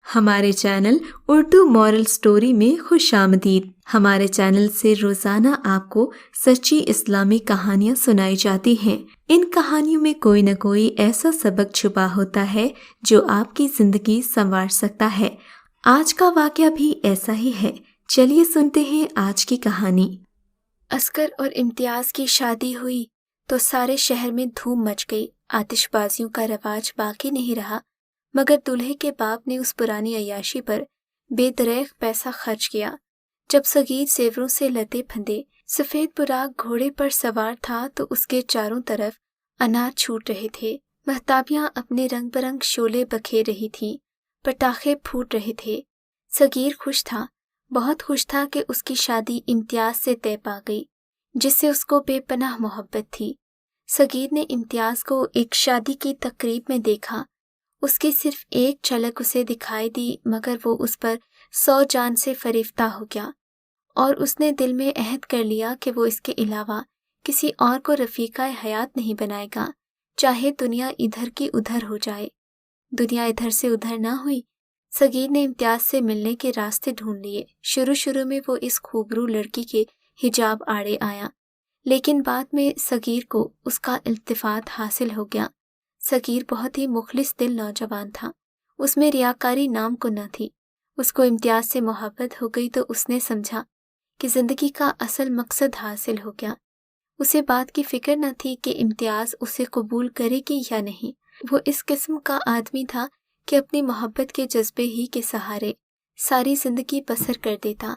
ہمارے channel Urdu moral story میں خوش آمدید۔ ہمارے چینل سے روزانہ آپ کو سچی اسلامی کہانیاں سنائی جاتی ہیں۔ ان کہانیوں میں کوئی نہ کوئی ایسا سبق چھپا ہوتا ہے جو آپ کی زندگی سنوار سکتا ہے۔ آج کا واقعہ بھی ایسا ہی ہے۔ چلیے سنتے ہیں آج کی کہانی۔ اصغر اور امتیاز کی شادی ہوئی تو سارے شہر میں دھوم مچ گئی۔ آتش بازیوں کا رواج باقی نہیں رہا، مگر دولہے کے باپ نے اس پرانی عیاشی پر بے دریغ پیسہ خرچ کیا۔ جب صغیر زیوروں سے لدے پھندے سفید براق گھوڑے پر سوار تھا تو اس کے چاروں طرف انار چھوٹ رہے تھے، مہتابیاں اپنے رنگ برنگ شعلے بکھیر رہی تھیں، پٹاخے پھوٹ رہے تھے۔ صغیر خوش تھا، بہت خوش تھا کہ اس کی شادی امتیاز سے طے پا گئی، جس سے اس کو بے پناہ محبت تھی۔ صغیر نے امتیاز کو ایک شادی کی تقریب میں دیکھا۔ اس کی صرف ایک جھلک اسے دکھائی دی، مگر وہ اس پر 100 جان سے فریفتہ ہو گیا، اور اس نے دل میں عہد کر لیا کہ وہ اس کے علاوہ کسی اور کو رفیقہ حیات نہیں بنائے گا، چاہے دنیا ادھر کی ادھر ہو جائے۔ دنیا ادھر سے ادھر نہ ہوئی۔ صغیر نے امتیاز سے ملنے کے راستے ڈھونڈ لیے۔ شروع میں وہ اس خوبرو لڑکی کے حجاب آڑے آیا، لیکن بعد میں صغیر کو اس کا التفات حاصل ہو گیا۔ صغیر بہت ہی مخلص دل نوجوان تھا، اس میں ریاکاری نام کو نہ تھی۔ اس کو امتیاز سے محبت ہو گئی تو اس نے سمجھا کہ زندگی کا اصل مقصد حاصل ہو گیا۔ اسے بات کی فکر نہ تھی کہ امتیاز اسے قبول کرے گی یا نہیں۔ وہ اس قسم کا آدمی تھا کہ اپنی محبت کے جذبے ہی کے سہارے ساری زندگی بسر کر دیتا۔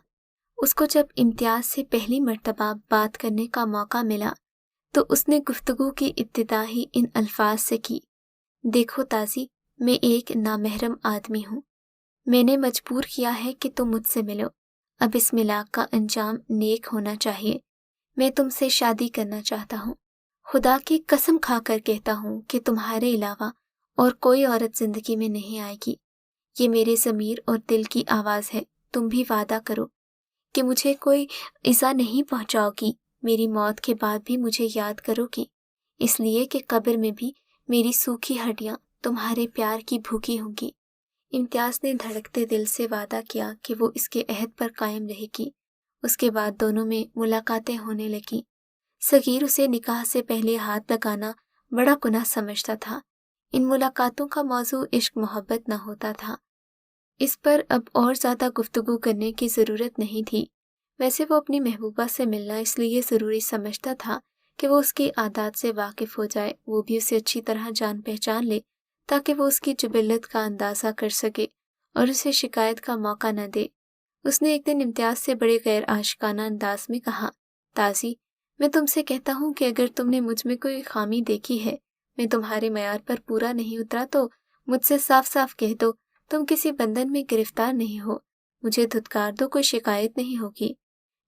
اس کو جب امتیاز سے پہلی مرتبہ بات کرنے کا موقع ملا تو اس نے گفتگو کی ابتدا ہی ان الفاظ سے کی: دیکھو تازی، میں ایک نامحرم آدمی ہوں، میں نے مجبور کیا ہے کہ تم مجھ سے ملو۔ اب اس ملاپ کا انجام نیک ہونا چاہیے۔ میں تم سے شادی کرنا چاہتا ہوں۔ خدا کی قسم کھا کر کہتا ہوں کہ تمہارے علاوہ اور کوئی عورت زندگی میں نہیں آئے گی۔ یہ میرے ضمیر اور دل کی آواز ہے۔ تم بھی وعدہ کرو کہ مجھے کوئی ایذا نہیں پہنچاؤ گی، میری موت کے بعد بھی مجھے یاد کرو گی، اس لیے کہ قبر میں بھی میری سوکھی ہڈیاں تمہارے پیار کی بھوکی ہوں گی۔ امتیاز نے دھڑکتے دل سے وعدہ کیا کہ وہ اس کے عہد پر قائم رہے گی۔ اس کے بعد دونوں میں ملاقاتیں ہونے لگیں۔ صغیر اسے نکاح سے پہلے ہاتھ لگانا بڑا گناہ سمجھتا تھا۔ ان ملاقاتوں کا موضوع عشق محبت نہ ہوتا تھا۔ اس پر اب اور زیادہ گفتگو کرنے کی ضرورت نہیں تھی۔ ویسے وہ اپنی محبوبہ سے ملنا اس لیے ضروری سمجھتا تھا کہ وہ اس کی عادات سے واقف ہو جائے، وہ بھی اسے اچھی طرح جان پہچان لے، تاکہ وہ اس کی جبلت کا اندازہ کر سکے اور اسے شکایت کا موقع نہ دے۔ اس نے ایک دن امتیاز سے بڑے غیر عاشقانہ انداز میں کہا: تازی، میں تم سے کہتا ہوں کہ اگر تم نے مجھ میں کوئی خامی دیکھی ہے، میں تمہارے معیار پر پورا نہیں اترا تو مجھ سے صاف صاف کہہ دو، تم کسی بندھن میں گرفتار نہیں ہو، مجھے دھتکار دو، کوئی شکایت نہیں ہوگی۔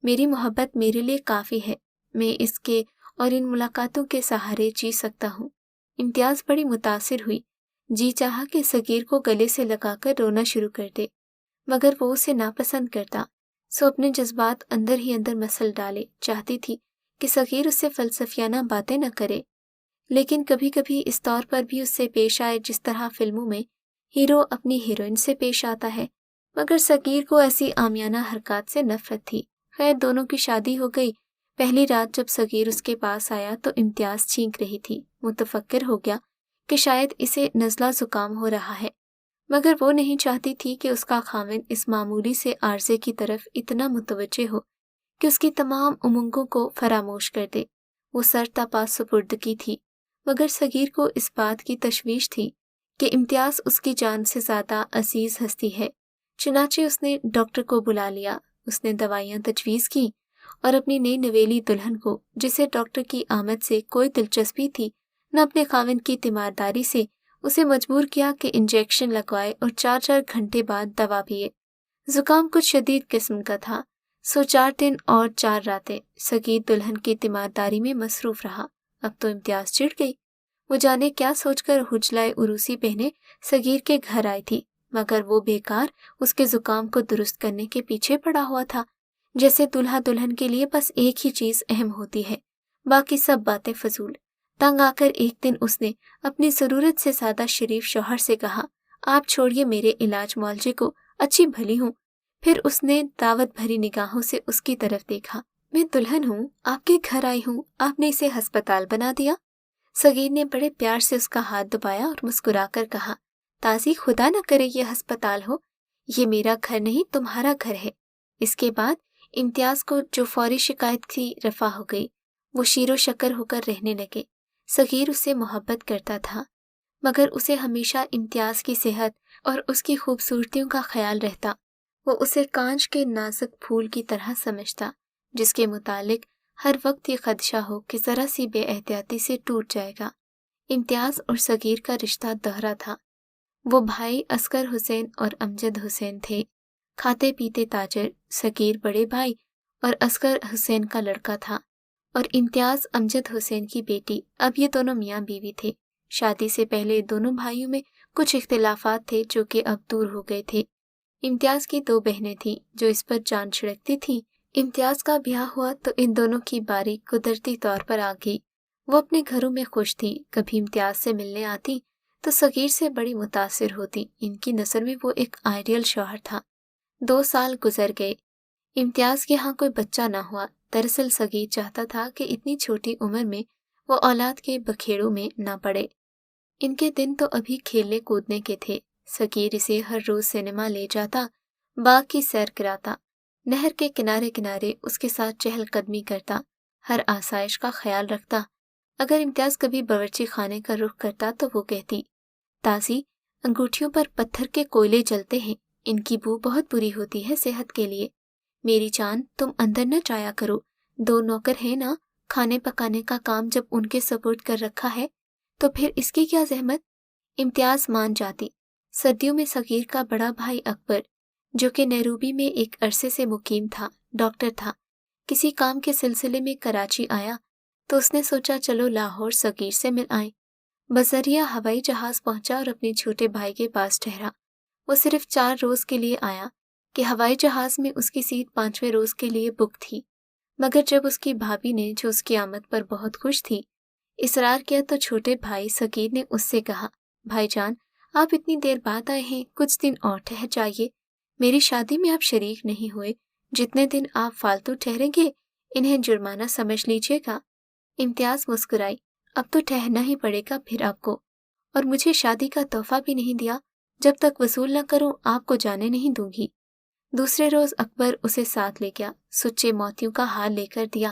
میری محبت میرے لیے کافی ہے، میں اس کے اور ان ملاقاتوں کے سہارے جی سکتا ہوں۔ امتیاز بڑی متاثر ہوئی، جی چاہا کہ صغیر کو گلے سے لگا کر رونا شروع کر دے، مگر وہ اسے ناپسند کرتا، سو اپنے جذبات اندر ہی اندر مسل ڈالے۔ چاہتی تھی کہ صغیر اس سے فلسفیانہ باتیں نہ کرے، لیکن کبھی کبھی اس طور پر بھی اس سے پیش آئے جس طرح فلموں میں ہیرو اپنی ہیروئن سے پیش آتا ہے، مگر صغیر کو ایسی عامیانہ حرکات سے نفرت تھی۔ خیر، دونوں کی شادی ہو گئی۔ پہلی رات جب صغیر اس کے پاس آیا تو امتیاز چھینک رہی تھی۔ متفکر ہو گیا کہ شاید اسے نزلہ زکام ہو رہا ہے، مگر وہ نہیں چاہتی تھی کہ اس کا خاوند اس معمولی سے عارضے کی طرف اتنا متوجہ ہو کہ اس کی تمام امنگوں کو فراموش کر دے۔ وہ سر تاپا سپردگی تھی، مگر صغیر کو اس بات کی تشویش تھی کہ امتیاز اس کی جان سے زیادہ عزیز ہستی ہے۔ چنانچہ اس نے ڈاکٹر کو بلا لیا۔ اس نے دوائیاں تجویز کی اور اپنی نئی نویلی دلہن کو، جسے ڈاکٹر کی آمد سے کوئی دلچسپی تھی نہ اپنے خاوند کی تیمارداری سے، اسے مجبور کیا کہ انجیکشن لگوائے اور 4 گھنٹے بعد دوا پیے۔ زکام کچھ شدید قسم کا تھا، سو 4 دن اور 4 راتیں صغیر دلہن کی تیمارداری میں مصروف رہا۔ اب تو امتیاز چڑ گئی۔ وہ جانے کیا سوچ کر حجلہ عروسی پہنے صغیر کے گھر آئی تھی، مگر وہ بیکار اس کے زکام کو درست کرنے کے پیچھے پڑا ہوا تھا، جیسے دلہا دلہن کے لیے بس ایک ہی چیز اہم ہوتی ہے، باقی سب باتیں فضول۔ تنگ آ کر ایک دن اس نے اپنی ضرورت سے زیادہ شریف شوہر سے کہا: آپ چھوڑیے میرے علاج معالجے کو، اچھی بھلی ہوں۔ پھر اس نے دعوت بھری نگاہوں سے اس کی طرف دیکھا۔ میں دلہن ہوں، آپ کے گھر آئی ہوں، آپ نے اسے ہسپتال بنا دیا۔ صغیر نے بڑے پیار سے اس کا ہاتھ دبایا اور مسکرا کر کہا، تازی خدا نہ کرے یہ ہسپتال ہو، یہ میرا گھر نہیں تمہارا گھر ہے۔ اس کے بعد امتیاز کو جو فوری شکایت تھی رفع ہو گئی، وہ شیر و شکر ہو کر رہنے لگے۔ صغیر اس سے محبت کرتا تھا، مگر اسے ہمیشہ امتیاز کی صحت اور اس کی خوبصورتیوں کا خیال رہتا۔ وہ اسے کانچ کے نازک پھول کی طرح سمجھتا، جس کے متعلق ہر وقت یہ خدشہ ہو کہ ذرا سی بے احتیاطی سے ٹوٹ جائے گا۔ امتیاز اور صغیر کا رشتہ دوہرا تھا۔ وہ بھائی اصغر حسین اور امجد حسین تھے، کھاتے پیتے تاجر۔ صغیر بڑے بھائی اور اصغر حسین کا لڑکا تھا، اور امتیاز امجد حسین کی بیٹی۔ اب یہ دونوں میاں بیوی تھے۔ شادی سے پہلے دونوں بھائیوں میں کچھ اختلافات تھے جو کہ اب دور ہو گئے تھے۔ امتیاز کی 2 بہنیں تھیں جو اس پر جان چھڑکتی تھیں۔ امتیاز کا بیاہ ہوا تو ان دونوں کی باری قدرتی طور پر آ گئی۔ وہ اپنے گھروں میں خوش تھیں، کبھی امتیاز سے ملنے آتی تو صغیر سے بڑی متاثر ہوتی۔ ان کی نظر میں وہ ایک آئیڈیل شوہر تھا۔ 2 سال گزر گئے، امتیاز کے ہاں کوئی بچہ نہ ہوا۔ دراصل صغیر چاہتا تھا کہ اتنی چھوٹی عمر میں وہ اولاد کے بکھیڑوں میں نہ پڑے۔ ان کے دن تو ابھی کھیلنے کودنے کے تھے۔ صغیر اسے ہر روز سینما لے جاتا، باغ کی سیر کراتا، نہر کے کنارے کنارے اس کے ساتھ چہل قدمی کرتا، ہر آسائش کا خیال رکھتا۔ اگر امتیاز کبھی باورچی خانے کا رخ کرتا تو وہ کہتی، تازی، انگوٹھیوں پر پتھر کے کوئلے جلتے ہیں، ان کی بو بہت بری ہوتی ہے صحت کے لیے۔ میری جان، تم اندر نہ جایا کرو، 2 نوکر ہیں نا، کھانے پکانے کا کام جب ان کے سپرد کر رکھا ہے تو پھر اس کی کیا زحمت۔ امتیاز مان جاتی۔ سردیوں میں صغیر کا بڑا بھائی اکبر، جو کہ نیروبی میں ایک عرصے سے مقیم تھا، ڈاکٹر تھا، کسی کام کے سلسلے میں کراچی آیا تو اس نے سوچا چلو لاہور صغیر سے مل آئیں۔ بذریعہ ہوائی جہاز پہنچا اور اپنے چھوٹے بھائی کے پاس ٹھہرا۔ وہ صرف 4 روز کے لیے آیا کہ ہوائی جہاز میں اس کی سیٹ 5ویں روز کے لیے بک تھی، مگر جب اس کی بھابھی نے، جو اس کی آمد پر بہت خوش تھی، اصرار کیا تو چھوٹے بھائی صغیر نے اس سے کہا، بھائی جان، آپ اتنی دیر بعد آئے ہیں، کچھ دن اور ٹھہر جائیے، میری شادی میں آپ شریک نہیں ہوئے، جتنے دن آپ فالتو ٹھہریں گے انہیں جرمانہ سمجھ لیجیے گا۔ امتیاز مسکرائی، اب تو ٹھہرنا ہی پڑے گا پھر آپ کو، اور مجھے شادی کا تحفہ بھی نہیں دیا، جب تک وصول نہ کروں آپ کو جانے نہیں دوں گی۔ دوسرے روز اکبر اسے ساتھ لے گیا، سچے موتیوں کا ہار لے کر دیا۔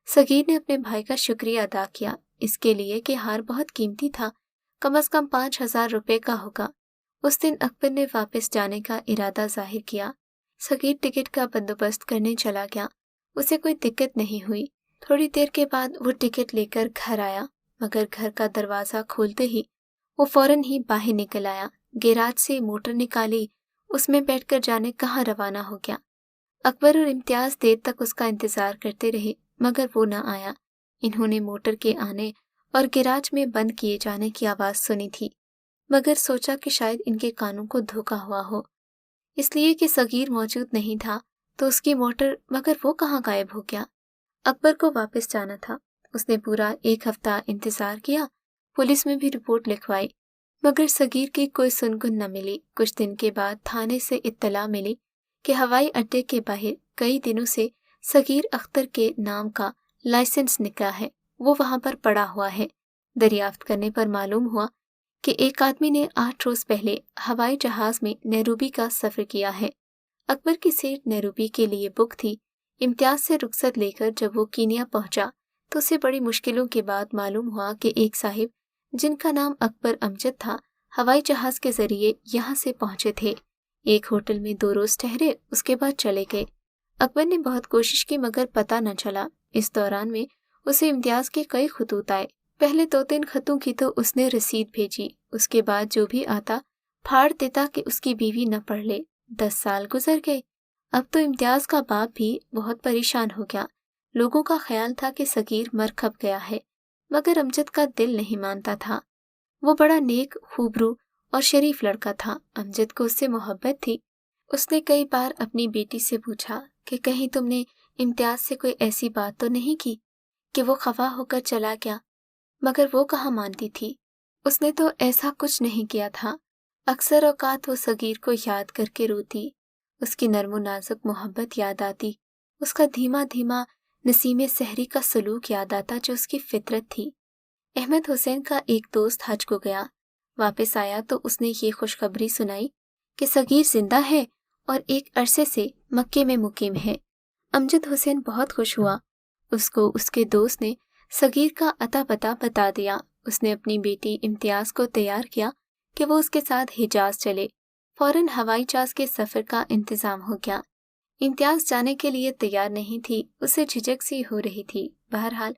صغیر نے اپنے بھائی کا شکریہ ادا کیا، اس کے لیے کہ ہار بہت قیمتی تھا، کم از کم 5,000 روپے کا ہوگا۔ اس دن اکبر نے واپس جانے کا ارادہ ظاہر کیا۔ صغیر ٹکٹ کا بندوبست کرنے چلا گیا، اسے کوئی دقت نہیں ہوئی۔ تھوڑی دیر کے بعد وہ ٹکٹ لے کر گھر آیا، مگر گھر کا دروازہ کھولتے ہی وہ فوراً ہی باہر نکل آیا، گیراج سے موٹر نکالی، اس میں بیٹھ کر جانے کہاں روانہ ہو گیا۔ اکبر اور امتیاز دیر تک اس کا انتظار کرتے رہے، مگر وہ نہ آیا۔ انہوں نے موٹر کے آنے اور گیراج میں بند کیے جانے کی آواز سنی تھی، مگر سوچا کہ شاید ان کے کانوں کو دھوکا ہوا ہو، اس لیے کہ صغیر موجود نہیں تھا تو اس کی موٹر، مگر وہ کہاں غائب ہو گیا۔ اکبر کو واپس جانا تھا، اس نے پورا 1 ہفتہ انتظار کیا، پولیس میں بھی رپورٹ لکھوائی، مگر صغیر کی کوئی سنگن نہ ملی۔ کچھ دن کے بعد تھانے سے اطلاع ملی کہ ہوائی اڈے کے باہر کئی دنوں سے صغیر اختر کے نام کا لائسنس نکلا ہے، وہ وہاں پر پڑا ہوا ہے۔ دریافت کرنے پر معلوم ہوا کہ ایک آدمی نے 8 روز پہلے ہوائی جہاز میں نیروبی کا سفر کیا ہے۔ اکبر کی سیٹ نیروبی کے لیے بک تھی۔ امتیاز سے رخصت لے کر جب وہ کینیا پہنچا تو اسے بڑی مشکلوں کے بعد معلوم ہوا کہ ایک صاحب جن کا نام اکبر امجد تھا، ہوائی جہاز کے ذریعے یہاں سے پہنچے تھے۔ ایک ہوٹل میں 2 روز ٹھہرے، اس کے بعد چلے گئے۔ اکبر نے بہت کوشش کی مگر پتہ نہ چلا۔ اس دوران میں اسے امتیاز کے کئی خطوط آئے۔ پہلے 2-3 خطوں کی تو اس نے رسید بھیجی، اس کے بعد جو بھی آتا پھاڑ دیتا کہ اس کی بیوی نہ پڑھ لے۔ 10 سال گزر گئے۔ اب تو امتیاز کا باپ بھی بہت پریشان ہو گیا۔ لوگوں کا خیال تھا کہ صغیر مر کھپ گیا ہے، مگر امجد کا دل نہیں مانتا تھا۔ وہ بڑا نیک، خوبرو اور شریف لڑکا تھا، امجد کو اس سے محبت تھی۔ اس نے کئی بار اپنی بیٹی سے پوچھا کہ کہیں تم نے امتیاز سے کوئی ایسی بات تو نہیں کی کہ وہ خفا ہو کر چلا گیا، مگر وہ کہاں مانتی تھی۔ اس نے تو ایسا کچھ نہیں کیا تھا، اکثر اوقات وہ صغیر کو یاد کر کے روتی، اس کی نرم و نازک محبت یاد آتی، اس کا دھیما دھیما نسیم سحری کا سلوک یاد آتا جو اس کی فطرت تھی۔ احمد حسین کا ایک دوست حج کو گیا، واپس آیا تو اس نے یہ خوشخبری سنائی کہ صغیر زندہ ہے اور ایک عرصے سے مکے میں مقیم ہے۔ امجد حسین بہت خوش ہوا، اس کو اس کے دوست نے صغیر کا اتا پتہ بتا دیا۔ اس نے اپنی بیٹی امتیاز کو تیار کیا کہ وہ اس کے ساتھ حجاز چلے۔ فوراً ہوائی جہاز کے سفر کا انتظام ہو گیا۔ امتیاز جانے کے لیے تیار نہیں تھی، اسے جھجک سی ہو رہی تھی۔ بہرحال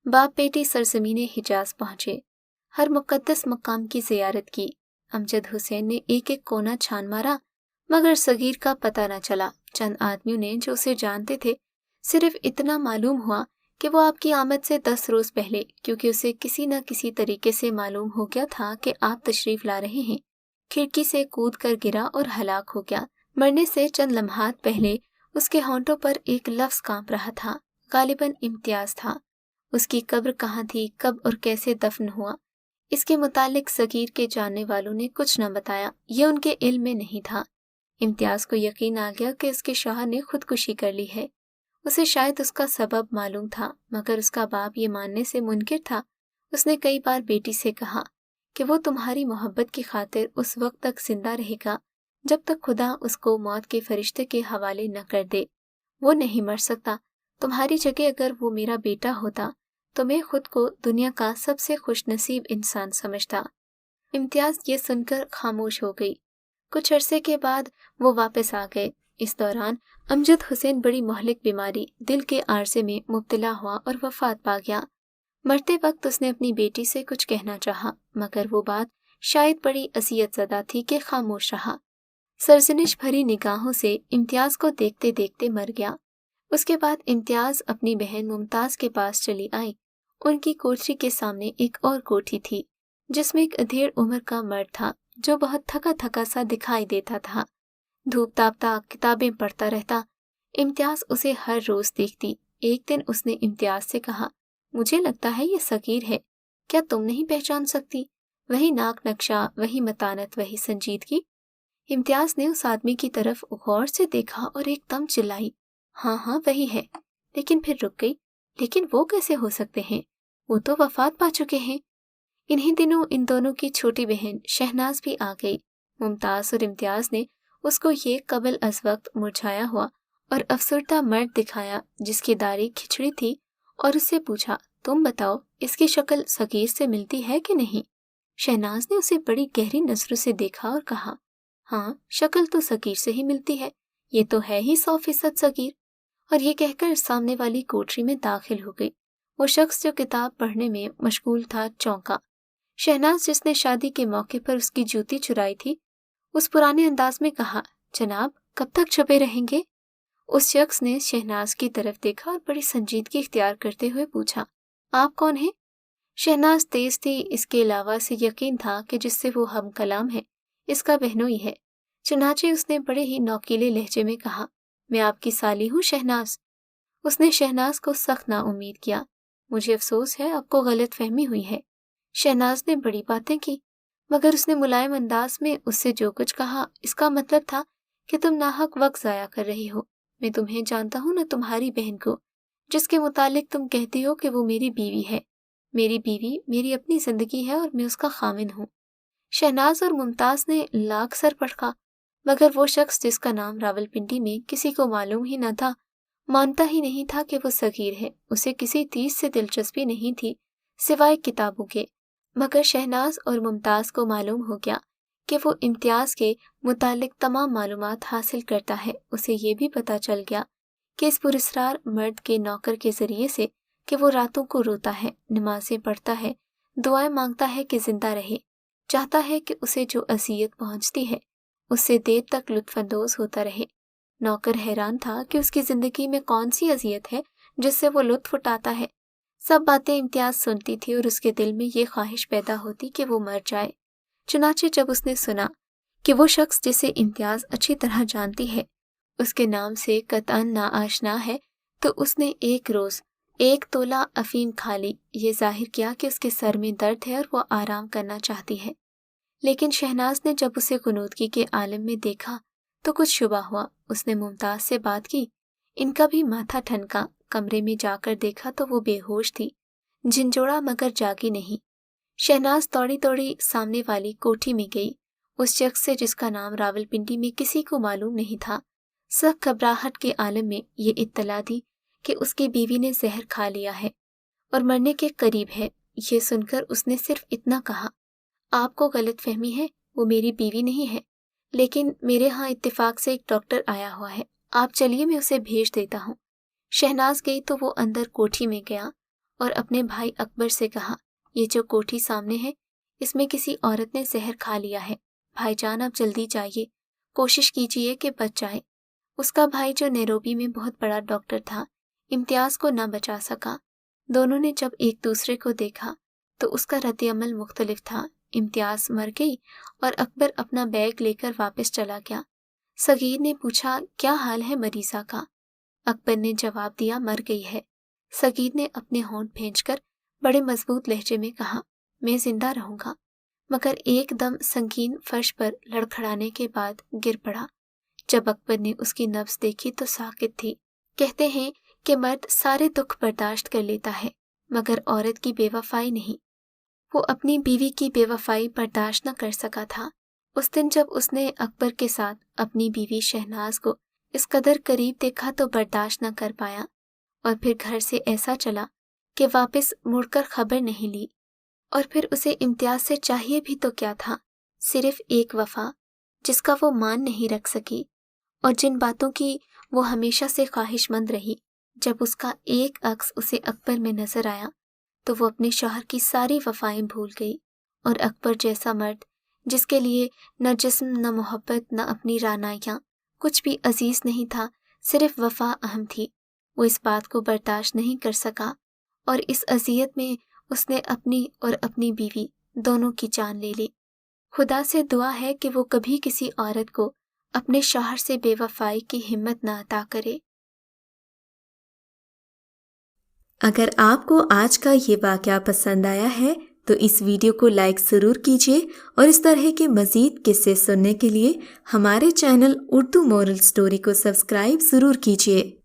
باپ بیٹی سرزمین حجاز پہنچے، ہر مقدس مقام کی زیارت کی۔ امجد حسین نے ایک ایک کونا چھان مارا مگر صغیر کا پتہ نہ چلا۔ چند آدمیوں نے جو اسے جانتے تھے، صرف اتنا معلوم ہوا کہ وہ آپ کی آمد سے 10 روز پہلے، کیونکہ اسے کسی نہ کسی طریقے سے معلوم ہو گیا تھا کہ آپ تشریف لا رہے ہیں، کھڑکی سے کود کر گرا اور ہلاک ہو گیا۔ مرنے سے چند لمحات پہلے اس کے ہونٹوں پر ایک لفظ کانپ رہا تھا، غالباً امتیاز تھا۔ اس کی قبر کہاں تھی، کب اور کیسے دفن ہوا، اس کے متعلق صغیر کے جاننے والوں نے کچھ نہ بتایا، یہ ان کے علم میں نہیں تھا۔ امتیاز کو یقین آ گیا کہ اس کے شوہر نے خودکشی کر لی ہے۔ اسے شاید اس کا سبب معلوم تھا، مگر اس کا باپ یہ ماننے سے منکر تھا۔ اس نے کئی بار بیٹی سے کہا کہ وہ تمہاری محبت کی خاطر اس وقت تک زندہ رہے گا جب تک خدا اس کو موت کے فرشتے کے حوالے نہ کر دے۔ وہ نہیں مر سکتا، تمہاری جگہ اگر وہ میرا بیٹا ہوتا تو میں خود کو دنیا کا سب سے خوش نصیب انسان سمجھتا۔ امتیاز یہ سن کر خاموش ہو گئی۔ کچھ عرصے کے بعد وہ واپس آ گئے۔ اس دوران امجد حسین بڑی مہلک بیماری دل کے عارضے میں مبتلا ہوا اور وفات پا گیا۔ مرتے وقت اس نے اپنی بیٹی سے کچھ کہنا چاہا، مگر وہ بات شاید بڑی اذیت زدہ تھی کہ خاموش رہا۔ سرزنش بھری نگاہوں سے امتیاز کو دیکھتے دیکھتے مر گیا۔ اس کے بعد امتیاز اپنی بہن ممتاز کے پاس چلی آئی۔ ان کی کوٹری کے سامنے ایک اور کوٹھی تھی جس میں ایک ادھیڑ عمر کا مرد تھا جو بہت تھکا تھکا سا دکھائی دیتا تھا۔ دھوپ تاپتا کتابیں پڑھتا رہتا۔ امتیاز اسے ہر روز دیکھتی۔ ایک دن اس نے امتیاز سے کہا، مجھے لگتا ہے یہ صغیر ہے، کیا تم نہیں پہچان سکتی؟ وہی ناک نقشہ، وہی متانت، وہی سنجیدگی۔ امتیاز نے اس آدمی کی طرف غور سے دیکھا اور ایک دم چلائی، ہاں ہاں وہی ہے، لیکن پھر رک گئی۔ لیکن وہ کیسے ہو سکتے ہیں؟ وہ تو وفات پا چکے ہیں۔ انہی دنوں ان دونوں کی چھوٹی بہن شہناز بھی آ گئی۔ ممتاز اور امتیاز نے اس کو یہ قبل از وقت مرجھایا ہوا اور افسردہ مرد دکھایا جس کی داڑھی کھچڑی تھی، اور اس سے پوچھا، تم بتاؤ اس کی شکل صغیر سے ملتی ہے کہ نہیں؟ شہناز نے اسے بڑی گہری نظروں سے دیکھا اور کہا، ہاں شکل تو صغیر سے ہی ملتی ہے، یہ تو ہے ہی 100% صغیر۔ اور یہ کہہ کر سامنے والی کوٹری میں داخل ہو گئی۔ وہ شخص جو کتاب پڑھنے میں مشغول تھا چونکا۔ شہناز جس نے شادی کے موقع پر اس کی جوتی چرائی تھی، اس پرانے انداز میں کہا، جناب کب تک چھپے رہیں گے؟ اس شخص نے شہناز کی طرف دیکھا اور بڑی سنجیدگی اختیار کرتے ہوئے پوچھا، آپ کون ہیں؟ شہناز تیز تھی، اس کے علاوہ سے یقین تھا کہ جس سے وہ ہم کلام ہے اس کا بہنوئی ہے۔ چنانچہ اس نے بڑے ہی نوکیلے لہجے میں کہا، میں آپ کی سالی ہوں شہناز۔ اس نے شہناز کو سخت نا امید کیا۔ مجھے افسوس ہے، آپ کو غلط فہمی ہوئی ہے۔ شہناز نے بڑی باتیں کی، مگر اس نے ملائم انداز میں اس سے جو کچھ کہا اس کا مطلب تھا کہ تم ناحق وقت ضائع کر رہی ہو۔ میں تمہیں جانتا ہوں، نہ تمہاری بہن کو، جس کے متعلق تم کہتی ہو کہ وہ میری بیوی ہے۔ میری بیوی میری اپنی زندگی ہے اور میں اس کا خامن ہوں۔ شہناز اور ممتاز نے لاکھ سر پٹکا، مگر وہ شخص جس کا نام راولپنڈی میں کسی کو معلوم ہی نہ تھا، مانتا ہی نہیں تھا کہ وہ صغیر ہے۔ اسے کسی چیز سے دلچسپی نہیں تھی سوائے کتابوں کے، مگر شہناز اور ممتاز کو معلوم ہو گیا کہ وہ امتیاز کے متعلق تمام معلومات حاصل کرتا ہے۔ اسے یہ بھی پتہ چل گیا کہ اس پراسرار مرد کے نوکر کے ذریعے سے کہ وہ راتوں کو روتا ہے، نمازیں پڑھتا ہے، دعائیں مانگتا ہے کہ زندہ رہے، چاہتا ہے کہ اسے جو اذیت پہنچتی ہے اس سے دیر تک لطف اندوز ہوتا رہے۔ نوکر حیران تھا کہ اس کی زندگی میں کون سی اذیت ہے جس سے وہ لطف اٹھاتا ہے۔ سب باتیں امتیاز سنتی تھی اور اس کے دل میں یہ خواہش پیدا ہوتی کہ وہ مر جائے۔ چنانچہ جب اس نے سنا کہ وہ شخص جسے امتیاز اچھی طرح جانتی ہے اس کے نام سے قطعاً ناآشنا ہے، تو اس نے ایک روز 1 تولہ افیم کھا لی۔ یہ ظاہر کیا کہ اس کے سر میں درد ہے اور وہ آرام کرنا چاہتی ہے۔ لیکن شہناز نے جب اسے غنودگی کے عالم میں دیکھا تو کچھ شبہ ہوا۔ اس نے ممتاز سے بات کی، ان کا بھی ماتھا ٹھنکا۔ کمرے میں جا کر دیکھا تو وہ بے ہوش تھی، جھنجھوڑا مگر جاگی نہیں۔ شہناز دوڑی دوڑی سامنے والی کوٹھی میں گئی، اس شخص سے جس کا نام راولپنڈی میں کسی کو معلوم نہیں تھا۔ سخت گھبراہٹ کے عالم میں یہ اطلاع دی کہ اس کی بیوی نے زہر کھا لیا ہے اور مرنے کے قریب ہے۔ یہ سن کر اس نے صرف اتنا کہا، آپ کو غلط فہمی ہے، وہ میری بیوی نہیں ہے، لیکن میرے ہاں اتفاق سے ایک ڈاکٹر آیا ہوا ہے، آپ چلیے میں اسے بھیج دیتا ہوں۔ شہناز گئی تو وہ اندر کوٹھی میں گیا اور اپنے بھائی اکبر سے کہا، یہ جو کوٹھی سامنے ہے اس میں کسی عورت نے زہر کھا لیا ہے، بھائی جان آپ جلدی جائیے، کوشش کیجیے کہ بچ جائے۔ اس کا بھائی جو نیروبی میں بہت بڑا ڈاکٹر تھا امتیاز کو نہ بچا سکا۔ دونوں نے جب ایک دوسرے کو دیکھا تو اس کا رد عمل مختلف تھا۔ امتیاز مر گئی اور اکبر اپنا بیگ لے کر واپس چلا گیا۔ صغیر نے پوچھا، کیا حال ہے مریضہ کا؟ اکبر نے جواب دیا، مر گئی ہے۔ صغیر نے اپنے ہونٹ بھینچ کر بڑے مضبوط لہجے میں کہا، میں زندہ رہوں گا، مگر ایک دم سنگین فرش پر لڑکھڑانے کے بعد گر پڑا۔ جب اکبر نے اس کی نبض دیکھی تو ساکت تھی۔ کہتے ہیں کہ مرد سارے دکھ برداشت کر لیتا ہے مگر عورت کی بے وفائی نہیں۔ وہ اپنی بیوی کی بے وفائی برداشت نہ کر سکا تھا۔ اس دن جب اس نے اکبر کے ساتھ اپنی بیوی شہناز کو اس قدر قریب دیکھا تو برداشت نہ کر پایا اور پھر گھر سے ایسا چلا کہ واپس مڑ کر خبر نہیں لی۔ اور پھر اسے امتیاز سے چاہیے بھی تو کیا تھا؟ صرف ایک وفا جس کا وہ مان نہیں رکھ سکی اور جن باتوں کی وہ ہمیشہ سے خواہش مند رہی۔ جب اس کا ایک عکس اسے اکبر میں نظر آیا تو وہ اپنے شوہر کی ساری وفائیں بھول گئی، اور اکبر جیسا مرد جس کے لیے نہ جسم نہ محبت نہ اپنی رعنائیاں کچھ بھی عزیز نہیں تھا، صرف وفا اہم تھی، وہ اس بات کو برداشت نہیں کر سکا اور اس اذیت میں اس نے اپنی اور اپنی بیوی دونوں کی جان لے لی۔ خدا سے دعا ہے کہ وہ کبھی کسی عورت کو اپنے شوہر سے بے وفائی کی ہمت نہ عطا کرے۔ اگر آپ کو آج کا یہ واقعہ پسند آیا ہے تو اس ویڈیو کو لائک ضرور کیجیے اور اس طرح کے مزید قصے سننے کے لیے ہمارے چینل اردو مورل سٹوری کو سبسکرائب ضرور کیجیے۔